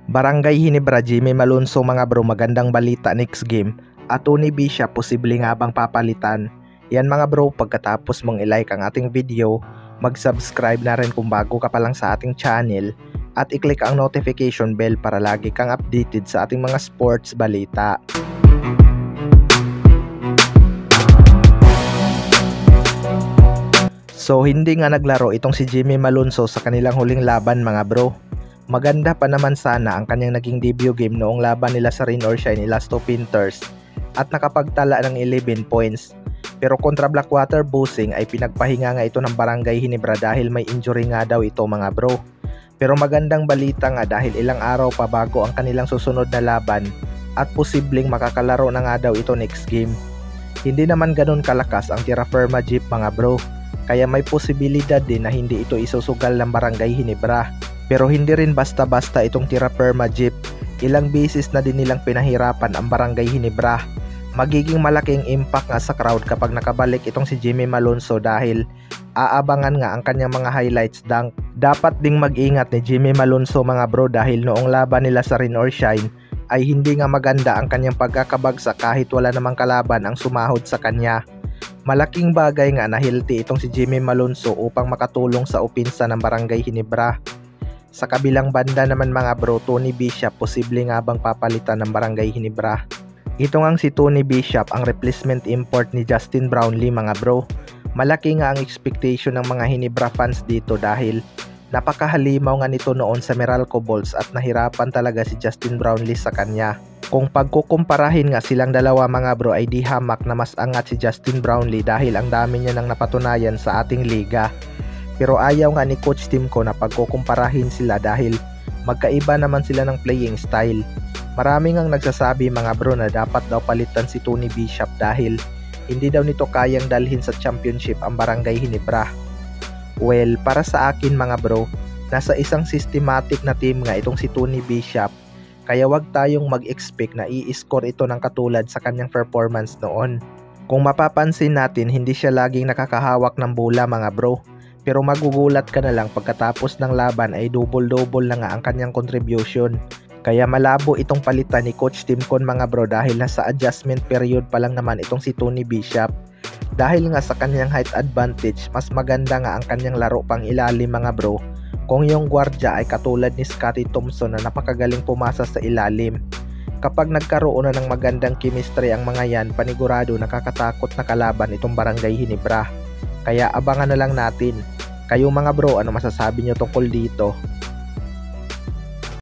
Barangay Ginebra, Jimmy Malonzo mga bro, magandang balita next game. At Tony Bishop, posible nga bang papalitan? Yan mga bro, pagkatapos mong i-like ang ating video, mag-subscribe na rin kung bago ka pa lang sa ating channel at i-click ang notification bell para lagi kang updated sa ating mga sports balita. So hindi nga naglaro itong si Jimmy Malonzo sa kanilang huling laban mga bro. Maganda pa naman sana ang kanyang naging debut game noong laban nila sa Rain or Shine Elasto Panthers at nakapagtala ng 11 points. Pero kontra Blackwater Busing ay pinagpahinga nga ito ng Barangay Ginebra dahil may injury nga daw ito mga bro. Pero magandang balita nga dahil ilang araw pa bago ang kanilang susunod na laban at posibleng makakalaro na nga daw ito next game. Hindi naman ganun kalakas ang Tierra Firma Jeep mga bro, kaya may posibilidad din na hindi ito isusugal ng Barangay Ginebra. Pero hindi rin basta-basta itong Tierra Firma Jeep. Ilang beses na din nilang pinahirapan ang Barangay Ginebra. Magiging malaking impact nga sa crowd kapag nakabalik itong si Jimmy Malonzo dahil aabangan nga ang kanyang mga highlights dunk. Dapat ding mag-ingat ni Jimmy Malonzo mga bro dahil noong laban nila sa Rain or Shine ay hindi nga maganda ang kanyang pagkakabagsak kahit wala namang kalaban ang sumahod sa kanya. Malaking bagay nga na healthy itong si Jimmy Malonzo upang makatulong sa opensa ng Barangay Ginebra. Sa kabilang banda naman mga bro, Tony Bishop, posible nga bang papalitan ng Barangay Ginebra? Ito ngang si Tony Bishop, ang replacement import ni Justin Brownlee mga bro. Malaki nga ang expectation ng mga Ginebra fans dito dahil napakahalimaw nga nito noon sa Meralco Bulls at nahirapan talaga si Justin Brownlee sa kanya. Kung pagkukumparahin nga silang dalawa mga bro ay di hamak na mas angat si Justin Brownlee dahil ang dami niya nang napatunayan sa ating liga. Pero ayaw nga ni Coach Timko na pagkukumparahin sila dahil magkaiba naman sila ng playing style. Marami ngang nagsasabi mga bro na dapat daw palitan si Tony Bishop dahil hindi daw nito kayang dalhin sa championship ang Barangay Ginebra. Well, para sa akin mga bro, nasa isang systematic na team nga itong si Tony Bishop, kaya wag tayong mag-expect na i-score ito ng katulad sa kanyang performance noon. Kung mapapansin natin, hindi siya laging nakakahawak ng bola mga bro. Pero magugulat ka na lang pagkatapos ng laban ay double-double na nga ang kanyang contribution. Kaya malabo itong palitan ni Coach Timcon mga bro dahil nasa adjustment period pa lang naman itong si Tony Bishop. Dahil nga sa kanyang height advantage, mas maganda nga ang kanyang laro pang ilalim mga bro kung yung gwardya ay katulad ni Scotty Thompson na napakagaling pumasa sa ilalim. Kapag nagkaroon na ng magandang chemistry ang mga yan, panigurado nakakatakot na kalaban itong Barangay Ginebra. Kaya abangan na lang natin. Kayo mga bro, ano masasabi nyo tungkol dito?